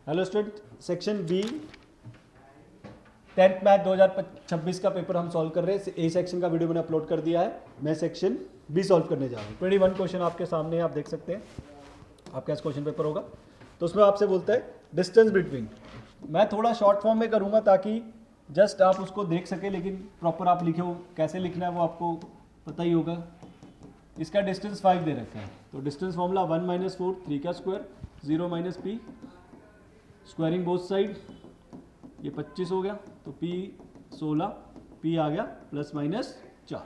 Hello student, section B 10th math 2026 का paper हम solve कर रहे हैं। ए सेक्शन का वीडियो मैंने अपलोड कर दिया है, मैं सेक्शन बी सॉल्व करने जा रहा हूँ। 21 क्वेश्चन आपके सामने है, आप देख सकते हैं आपका इस क्वेश्चन पेपर होगा। तो उसमें आपसे बोलता है डिस्टेंस बिटवीन, मैं थोड़ा शॉर्ट फॉर्म में करूँगा ताकि जस्ट आप उसको देख सकें, लेकिन प्रॉपर आप लिखे हो कैसे लिखना है वो आपको पता ही होगा। इसका डिस्टेंस 5 दे रखा है, तो डिस्टेंस फॉर्मूला 1 - 4 3 का square 0 - p squaring both side, ये 25 हो गया, तो p 16, p आ गया ±4,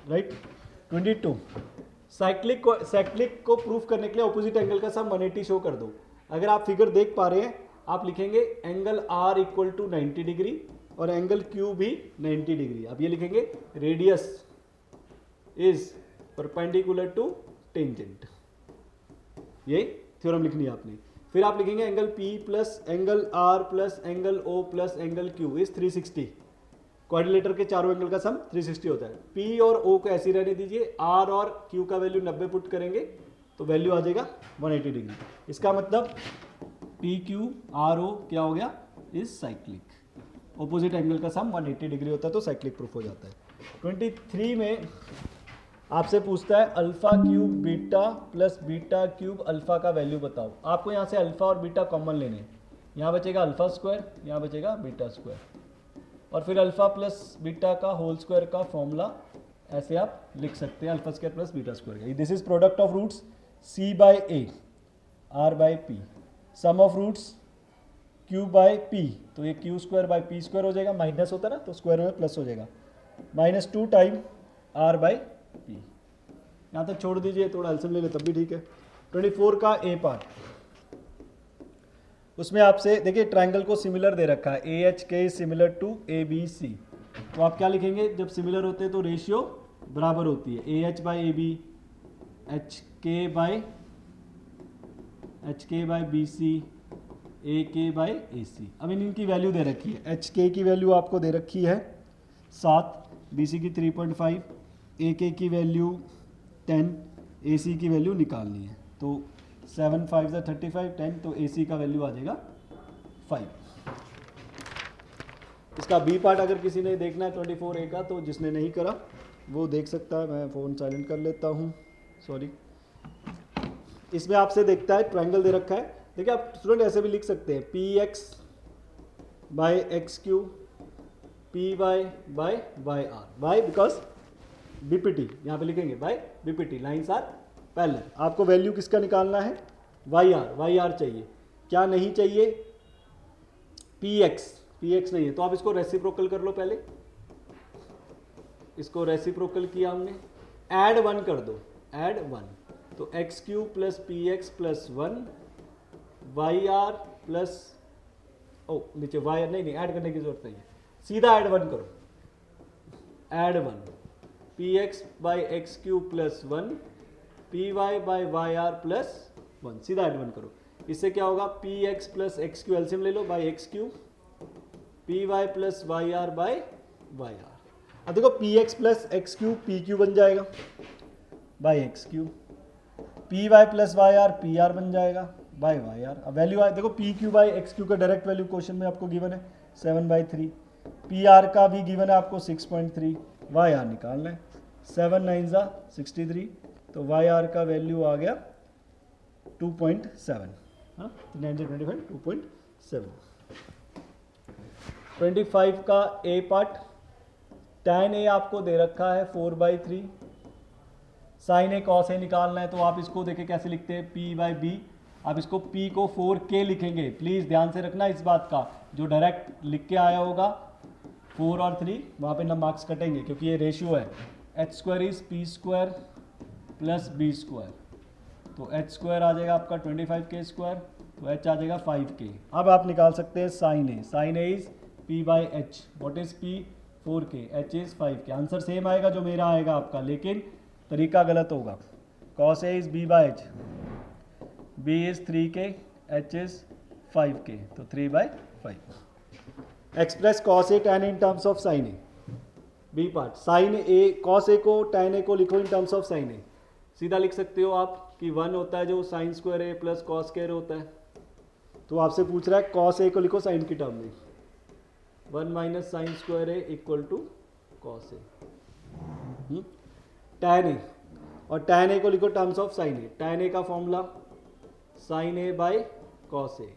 राइट। 22 साइक्लिक को प्रूफ करने के लिए ऑपोजिट एंगल का सम 180 शो कर दो। अगर आप फिगर देख पा रहे हैं, आप लिखेंगे एंगल r = 90 डिग्री और एंगल q भी 90 डिग्री। अब ये लिखेंगे radius is perpendicular to tangent, ये थ्योरम लिखनी है आपने। फिर आप लिखेंगे angle P plus angle R plus angle O plus angle Q is 360। Quadrilateral के चारों एंगल का सम 360 होता है। P और O को ऐसी रहने दीजिए, R और Q का वैल्यू 90 पुट करेंगे तो वैल्यू आ जाएगा 180 डिग्री। इसका मतलब PQRO क्या हो गया, इज साइक्लिक। ऑपोजिट एंगल का सम 180 डिग्री होता है तो साइक्लिक प्रूफ हो जाता है। 23 में आपसे पूछता है alpha cube beta plus beta cube alpha का वैल्यू बताओ। आपको यहाँ से अल्फा और बीटा कॉमन लेने हैं, यहाँ बचेगा अल्फा स्क्वायर, यहाँ बचेगा बीटा स्क्वायर, और फिर अल्फा प्लस बीटा का होल स्क्वायर का फॉर्मूला ऐसे आप लिख सकते हैं, alpha square plus beta square. This is product of roots c/a r/p, sum of roots q/p, तो ये q²/p² हो जाएगा, माइनस होता है ना तो स्क्वायर में प्लस हो जाएगा, -2 टाइम r/p। यहाँ तक छोड़ दीजिए, थोड़ा एल्सियम ले ले तब भी ठीक है। 24 का ए पार्ट, उसमें आपसे देखिए ट्रायंगल को सिमिलर दे रखा है, AHK सिमिलर टू ABC। तो आप क्या लिखेंगे, जब सिमिलर होते हैं तो रेशियो बराबर होती है, AH/AB HK/BC AK/AC। अब इनकी वैल्यू दे रखी है, HK की वैल्यू आपको दे रखी है 7, BC की 3.5, AK की वैल्यू 10, AC की वैल्यू निकालनी है, तो 7 5 35 10, तो AC का वैल्यू आ जाएगा 5। इसका बी पार्ट अगर किसी ने देखना है 24A का, तो जिसने नहीं करा वो देख सकता है। मैं फ़ोन साइलेंट कर लेता हूँ, सॉरी। इसमें आपसे देखता है ट्रायंगल दे रखा है, देखिए आप स्टूडेंट ऐसे भी लिख सकते हैं px/x³ py/yr, why because BPT, यहाँ पे लिखेंगे by BPT, lines are parallel. आपको वैल्यू किसका निकालना है, वाई आर चाहिए, क्या नहीं चाहिए, पीएक्स नहीं है, तो आप इसको रेसिप्रोकल कर लो। पहले इसको रेसिप्रोकल किया हमने, ऐड 1 कर दो, ऐड 1, तो x³ plus px plus 1 Y R plus, ओ नीचे वाई नहीं ऐड करने की जरूरत नहीं है, सीधा ऐड 1 करो, add 1 px/x³ plus 1 py/yr plus 1, सीधा ऐड 1 करो। इससे क्या होगा, px प्लस x³ एलसीएम ले लो, by x³ py plus yr/yr। अब देखो px प्लस x³ pq बन जाएगा by x³, py plus yr pr बन जाएगा बाई yr। अब वैल्यू आए देखो, pq/x³ का डायरेक्ट वैल्यू क्वेश्चन में आपको गिवन है 7/3, pr का भी गिवन है आपको 6.3, yr निकालना है, 7 9 63, तो yr का वैल्यू आ गया 2.7, हाँ 925 2.7। 25 का ए पार्ट, tan a आपको दे रखा है 4/3, sin a cos a निकालना है, तो आप इसको देखें कैसे लिखते हैं, p/b। आप इसको p को 4k लिखेंगे, प्लीज़ ध्यान से रखना इस बात का, जो डायरेक्ट लिख के आया होगा 4 और 3 वहाँ पे ना मार्क्स कटेंगे, क्योंकि ये रेशियो है, h² is p² plus b², तो h² आ जाएगा आपका 25k², तो h आ जाएगा 5k। अब आप निकाल सकते हैं sin a is p/h, what is p 4k, h is 5k। Answer same आएगा जो मेरा आएगा आपका, लेकिन तरीका गलत होगा। cos a is b/h, b is 3k, h is 5k, तो 3/5। Express cos a tan in terms of sin a, B part sin a cos a को tan a को लिखो in terms of sin a, सीधा लिख सकते हो आप कि 1 होता है जो sin² a प्लस cos² होता है, तो आपसे पूछ रहा है कॉस ए को लिखो साइन की टर्म में, 1 minus sine square A equal to cos A. Tan A, और टैन ए को लिखो terms of sine A. Tan A का formula sine A by cos A,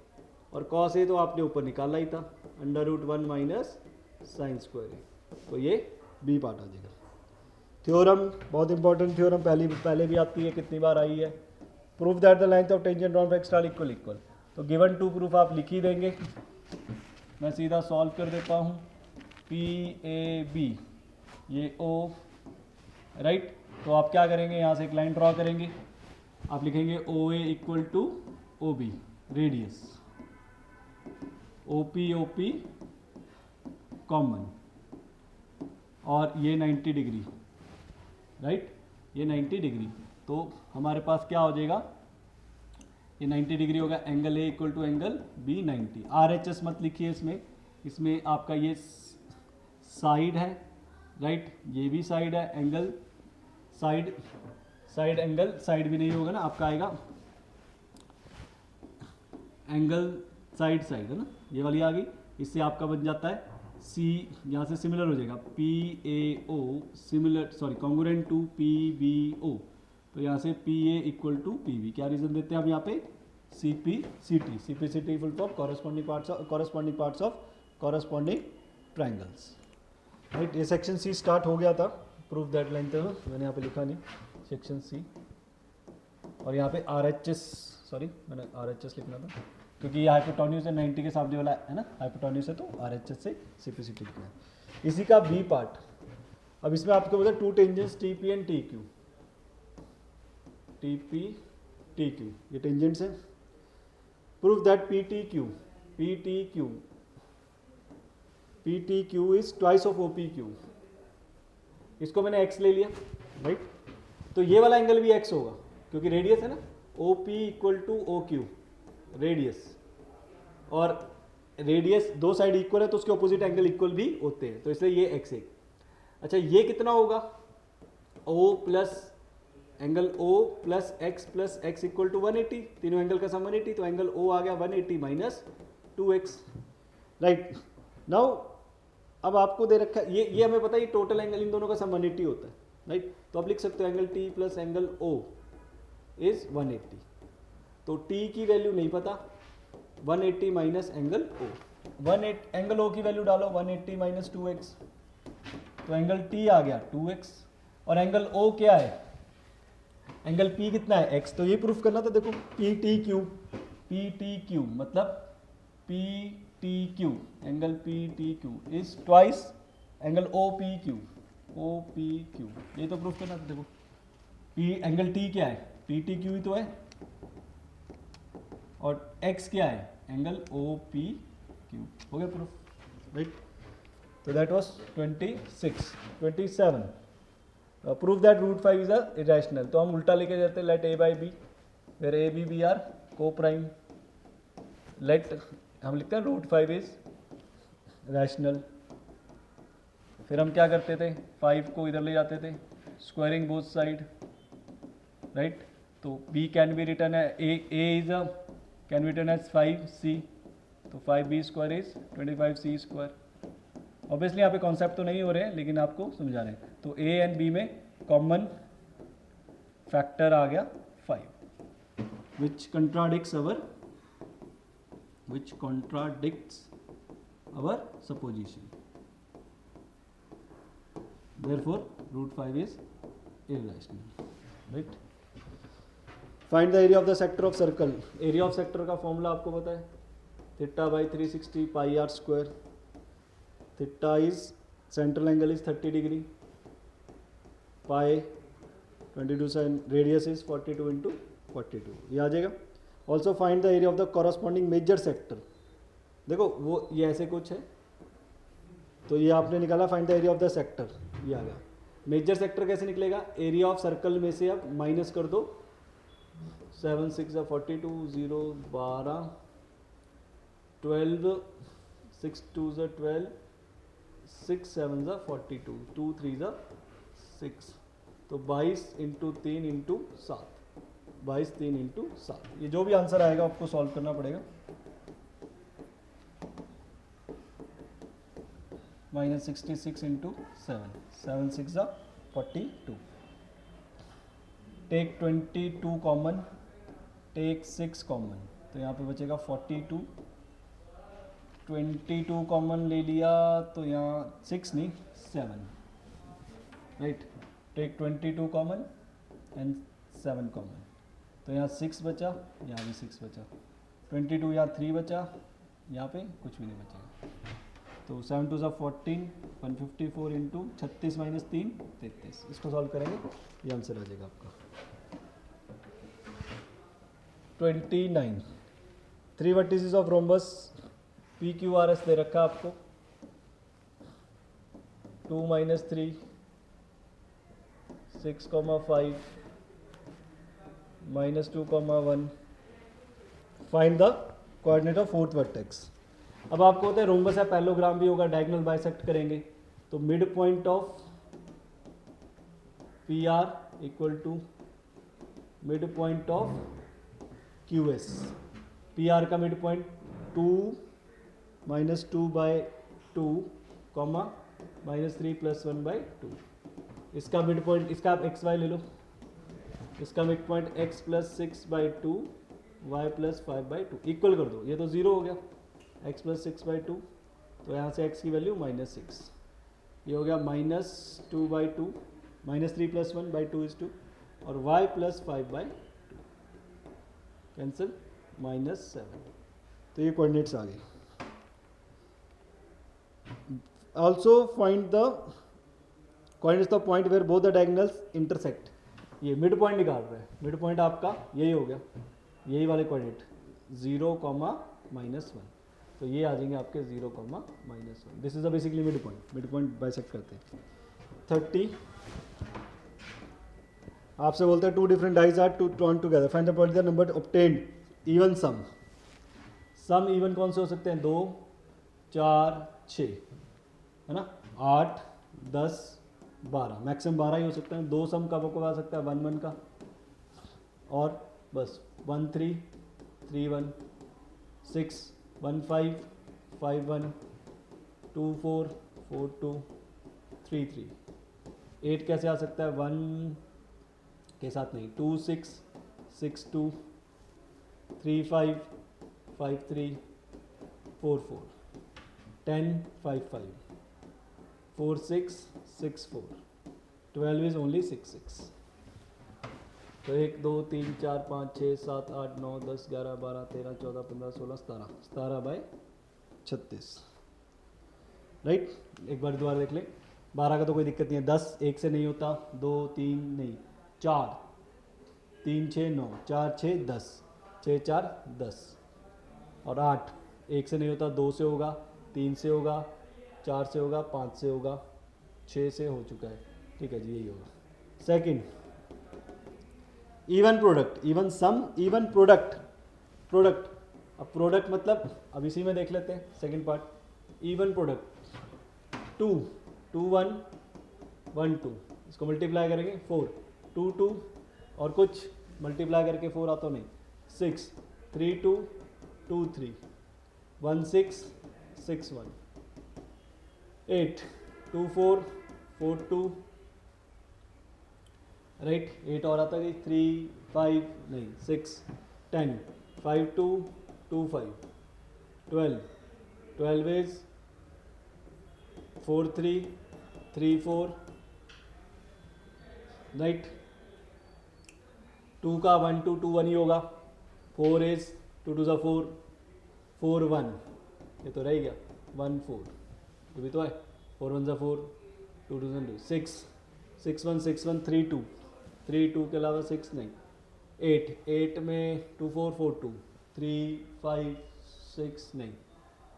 और कॉस ए तो आपने ऊपर निकाला ही था, √1 माइनस साइन स्क्वायर ए। तो ये बी पार्ट आ जाएगा। थ्योरम, बहुत इंपॉर्टेंट थ्योरम, पहले भी आती है, कितनी बार आई है। Proof that the length of tangent of X are equal equal. तो गिवन टू प्रूफ आप लिख ही देंगे, मैं सीधा सॉल्व कर देता हूँ। पी ए बी, ये ओ, राइट। तो आप क्या करेंगे, यहाँ से एक लाइन ड्रॉ करेंगे, आप लिखेंगे O A equal to O B, radius O P common, और ये 90 डिग्री, राइट, ये 90 डिग्री। तो हमारे पास क्या हो जाएगा, ये 90 डिग्री होगा, angle A equal to angle B 90। RHS मत लिखिए इसमें, इसमें आपका ये साइड है, राइट, ये भी साइड है, एंगल साइड एंगल साइड भी नहीं होगा ना, आपका आएगा एंगल साइड है ना, ये वाली आ गई। इससे आपका बन जाता है सी, यहाँ से सिमिलर हो जाएगा PAO similar, sorry congruent to PBO। तो यहाँ से PA इक्वल टू PB। क्या रीजन देते हैं आप यहाँ पे, CPCT full form corresponding parts of corresponding triangles, right. ये सेक्शन C स्टार्ट हो गया था। प्रूफ दैट लेंथ, मैंने यहाँ पे लिखा नहीं, सेक्शन C। और यहाँ पे RHS, सॉरी मैंने RHS लिखना था क्योंकि ये हाइपोटेन्यूज है, 90 के सामने वाला है ना, हाइपोटेन्यूज है, तो RHS से CPCT लिखना है। इसी का B पार्ट, अब इसमें आपको बोलते हैं to tangents TP and TQ, TP TQ, ये टेंजेंट्स है। Proof that PTQ is twice of OPQ। इसको मैंने x ले लिया, राइट। तो ये वाला एंगल भी x होगा क्योंकि रेडियस है ना, OP equal to OQ, radius, और रेडियस दो साइड इक्वल है तो उसके ऑपोजिट एंगल इक्वल भी होते हैं, तो इसलिए ये x है। अच्छा, ये कितना होगा, O plus angle O plus x equal to 180, तीनों एंगल का सम 180, तो एंगल O आ गया 180 माइनस 2x, राइट। नाउ अब आपको दे रखा है ये हमें पता है, ये टोटल एंगल इन दोनों का सम 180 होता है, राइट। तो आप लिख सकते हो angle T plus angle O is 180। तो T की वैल्यू नहीं पता, 180 minus angle O, 180 angle O की वैल्यू डालो 180 माइनस 2x, तो एंगल T आ गया 2x, और एंगल O क्या है, एंगल P कितना है, x। तो ये प्रूफ करना था, देखो PTQ मतलब PTQ, angle PTQ is twice angle OPQ, ये तो प्रूफ करना था। देखो एंगल T क्या है, PTQ ही तो है, और x क्या है, एंगल OPQ। हो गया प्रूफ, राइट। तो that was 27 proof that √5 is a irrational. तो हम उल्टा लेके जाते हैं, let A by B where A B B are coprime, let हम लिखते हैं √5 इज रैशनल। फिर हम क्या करते थे, 5 को इधर ले जाते थे, स्क्वायरिंग बोथ साइड, राइट। तो B कैन बी रिटर्न है, A is a can be written as 5C, तो 5B square is 25C square. Obviously यहाँ पे कॉन्सेप्ट तो नहीं हो रहे हैं, लेकिन आपको समझा रहे हैं। तो A एंड B में कॉमन फैक्टर आ गया 5, विच contradicts our supposition. Therefore, √5 is irrational, right? Find the area of the sector of circle. Area of sector का फॉर्मूला आपको पता है, theta by 360 pi r square. Theta is central angle is 30 degree, pi 22 sign, radius is 42 into 42, ये आ जाएगा। Also find the area of the corresponding major sector. देखो वो ये ऐसे कुछ है, तो ये आपने निकाला find the area of the sector, ये आ गया। मेजर सेक्टर कैसे निकलेगा, एरिया ऑफ सर्कल में से आप माइनस कर दो, 7 6 42, 0 12, 12 6 2 12, 6 7 42, 2 3 6, तो 22 इंटू 3 इंटू 7, 22 3 इंटू 7। ये जो भी आंसर आएगा आपको सॉल्व करना पड़ेगा, minus 66 into 7, 7 6 42. Take 22 common, take 6 common, तो यहाँ पे बचेगा 42. 22 कॉमन ले लिया तो यहाँ 6 नहीं 7, right. Take 22 common and 7 common, तो यहाँ 6 बचा, यहाँ भी 6 बचा. 22 यहाँ 3 बचा, यहाँ पे कुछ भी नहीं बचेगा. तो 7 2 14, 154 इंटू 36 माइनस 3 33. इसको सॉल्व करेंगे, ये आंसर आ जाएगा आपका 29. 3 vertices of rhombus P Q R S दे रखा आपको. 2 minus 3, 6,5, minus 2,1. Find the coordinate of fourth vertex. अब आपको होता है रोम्बस है, पैरेललोग्राम भी होगा, डायगोनल बाइसेक्ट करेंगे, तो mid point of P R equal to mid point of Q S. P R का mid point 2 minus 2 by 2 comma minus 3 plus 1 by 2. इसका मिड पॉइंट, इसका आप एक्स वाई ले लो, इसका midpoint x plus 6 by 2 Y plus 5 by 2 equal कर दो. ये तो जीरो हो गया, x प्लस 6 बाई 2, तो यहाँ से x की वैल्यू माइनस 6. ये हो गया minus 2 by 2, minus 3 plus 1 by 2 is 2, और y plus 5 by 2 cancel, minus 7. तो ये कोऑर्डिनेट्स आ गए. Also find the coordinates of point where both the diagonals intersect. ये मिड पॉइंट निकाल रहे हैं. मिड पॉइंट आपका यही हो गया, यही वाले कोऑर्डिनेट 0, माइनस 1, तो ये आ जाएंगे आपके 0, minus 1. This is the basically mid point. Mid point bisect करते हैं. 30. आपसे बोलते हैं 2 different dice are to drawn together, find the point the number obtained even sum. Sum even कौन से हो सकते हैं? 2 4 6, है ना, 8 10 12, मैक्सिमम 12 ही हो सकते हैं. 2 सम कब आ सकता है? 1 1 का, और बस 1 3 3 1 6 1 5 5 1 2 4 4 2 3 3. 8 कैसे आ सकता है? 1 के साथ नहीं, 2 6 6 2 3 5 5 3 4 4 10 5 5 4 6 6 4. 12 इज ओनली 6 6. तो 1 2 3 4 5 6 7 8 9 10 11 12 13 14 15 16 17, 17 बाई 36, राइट. एक बार दोबारा देख लें. 12 का तो कोई दिक्कत नहीं है. 10 1 से नहीं होता, 2 3 नहीं, 4 3 6 9, 4 6 10, 6 4 10, और 8 1 से नहीं होता, 2 से होगा, 3 से होगा, 4 से होगा, 5 से होगा, 6 से हो चुका है. ठीक है जी, यही होगा. Second, even product, even sum, even product. Product, अब प्रोडक्ट मतलब अब इसी में देख लेते हैं सेकंड पार्ट. इवन प्रोडक्ट 2 2 1 1 2, इसको मल्टीप्लाई करेंगे 4 2 2, और कुछ मल्टीप्लाई करके 4 आता नहीं, 6 3 2 2 3 1 6 6 1 8 2 4 4 2, राइट. 8 और आता है 3 5 नहीं 6 10 5 2 2 5 12 12 इज 4 3 3 4, राइट. 2 का 1 2 2 1 ही होगा. 4 इज 2 2 4 4 1, ये तो रह गया 1 4, ये भी तो है. 4 1 4 2 2 2 6 6 1 6 1 3 2 3 2 के अलावा 6 नहीं. 8 8 में 2 4 4 2 3 5 6 नहीं,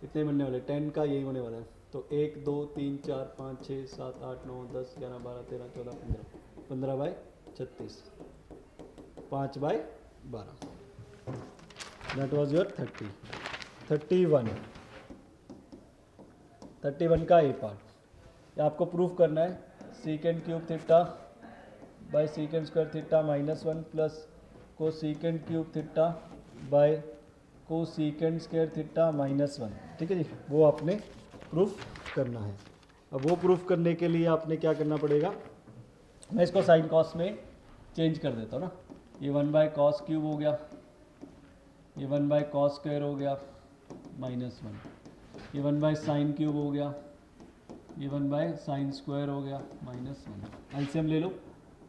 इतने बनने वाले. 10 का यही होने वाला है. तो 1 2 3 4 5 6 7 8 9 10 11 12 13 14 15, 15 by 36, 5 by 12. That was your 30. 31. 31 का ए पार्ट, आपको प्रूफ करना है. सीकेंड cube theta by secant square theta minus 1 plus को सीकेंड क्यूब थीटा बाय को सीकेंड स्क्वायर थीटा माइनस 1. ठीक है जी, वो आपने प्रूफ करना है. अब वो प्रूफ करने के लिए आपने क्या करना पड़ेगा, मैं इसको साइन कॉस में चेंज कर देता हूँ ना। ये 1/cos क्यूब हो गया, ये 1/cos स्क्वायर हो गया -1, ये 1/sin क्यूब हो गया, ये 1/sin स्क्वायर हो गया -1। एलसीएम ले लो,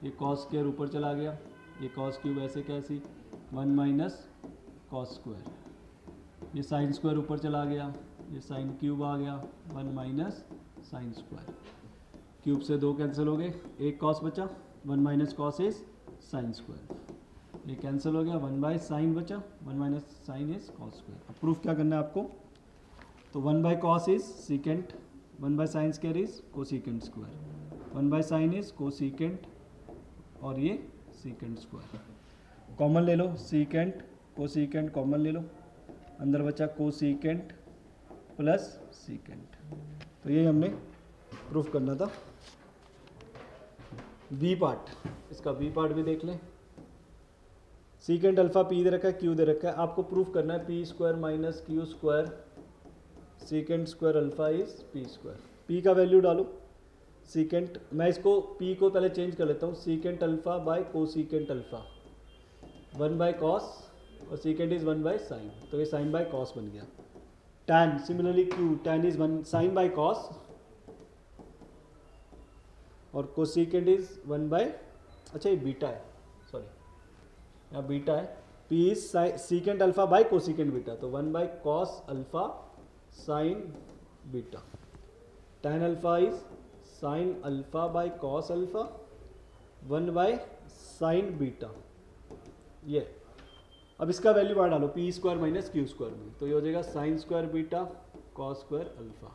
ये cos स्क्वायर ऊपर चला गया, ये cos क्यूब ऐसे कैसी 1 - cos स्क्वायर, ये sin स्क्वायर ऊपर चला गया, ये sin क्यूब आ गया 1 - sin स्क्वायर। क्यूब से 2 कैंसिल हो गए, एक cos बचा, 1 - cos इज sin स्क्वायर, ये कैंसिल हो गया, 1/sin बचा, 1 - sin इज cos स्क्वायर। अब प्रूफ क्या करना है आपको, तो 1/cos is secant, 1/sin square is cosecant square, 1/sin is cosecant और ये सीकेंट स्क्वायर। कॉमन ले लो, सीकेंट कोसीकेंट कॉमन ले लो, अंदर बचा कोसीकेंट प्लस सीकेंट। तो ये हमने प्रूफ करना था। बी पार्ट, इसका बी पार्ट भी देख लें। सीकेंट अल्फा पी दे रखा है, क्यू दे रखा है, आपको प्रूफ करना है P square minus Q square secant square alpha is P square. P का वैल्यू डालो, सीकेंट, मैं इसको पी को पहले चेंज कर लेता हूँ, secant alpha by cosecant alpha 1/cos और सीकेंट इज 1/sin, तो ये sin बाय cos बन गया। tan सिमिलरली क्यू, tan is 1 sin by cos और कोसीकेंट इज 1/, अच्छा ये बीटा है, सॉरी यहाँ बीटा है, p is secant alpha by cosecant beta, तो 1/cos alpha sin beta, tan alpha is sin alpha by cos alpha 1/sin beta. ये अब इसका वैल्यू बाहर डालो, P square minus Q square में, तो ये हो जाएगा sine square beta cos square alpha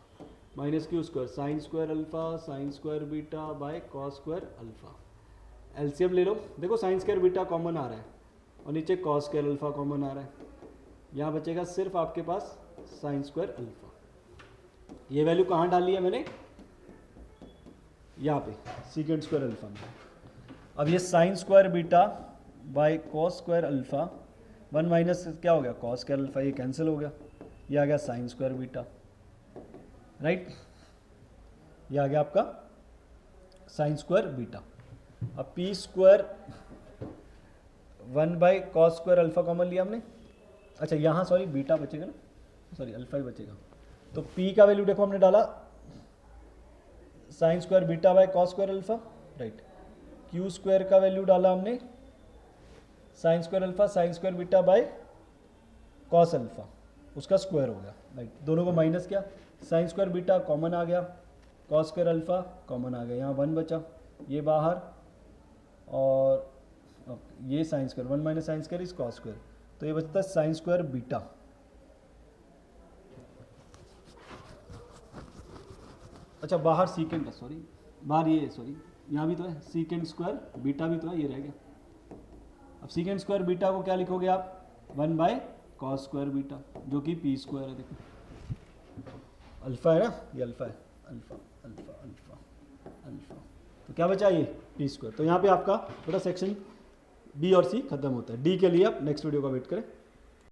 minus Q square sine square alpha sine square beta by cos square alpha. LCM ले लो, देखो साइन स्क्वायर बीटा कॉमन आ रहा है और नीचे कॉस स्क्वायर अल्फा कॉमन आ रहा है, यहाँ बचेगा सिर्फ आपके पास साइन स्क्वायर अल्फा। ये वैल्यू कहाँ डाली है मैंने, यहाँ पे सीकेंट स्क्वायर अल्फा में। अब ये sine square beta by cos square alpha 1 minus क्या हो गया कॉस स्क्वायर अल्फा, ये कैंसिल हो गया, ये आ गया साइन स्क्वायर बीटा, राइट, ये आ गया आपका साइन स्क्वायर बीटा। अब P square 1/cos square alpha common लिया हमने, अच्छा यहाँ सॉरी बीटा बचेगा ना, सॉरी अल्फा ही बचेगा, तो पी का वैल्यू देखो हमने डाला sine square beta by cos square alpha, right. Q square का वैल्यू डाला हमने sine square alpha sine square beta by cos alpha, उसका स्क्वायर हो गया, राइट। दोनों को माइनस किया, साइन स्क्वायर बीटा कॉमन आ गया, कॉस स्क्वायर अल्फा कॉमन आ गया, यहाँ 1 बचा, ये बाहर और ये sine square 1 minus sine square is cos square, तो ये बचता है साइन स्क्वायर बीटा। अच्छा बाहर सीकेंट है, सॉरी बाहर ये सॉरी यहाँ भी तो है सीकेंट स्क्वायर बीटा भी तो है, ये रह गया। अब सीकेंट स्क्वायर बीटा को क्या लिखोगे आप 1/cos स्क्वायर बीटा, जो कि पी स्क्वायर है, देखो अल्फा है ना, ये अल्फा है, अल्फा अल्फा अल्फा अल्फा, तो क्या बचा ये पी स्क्वायर। तो यहाँ पे आपका थोड़ा सेक्शन बी और सी खत्म होता है। डी के लिए आप नेक्स्ट वीडियो का वेट करें।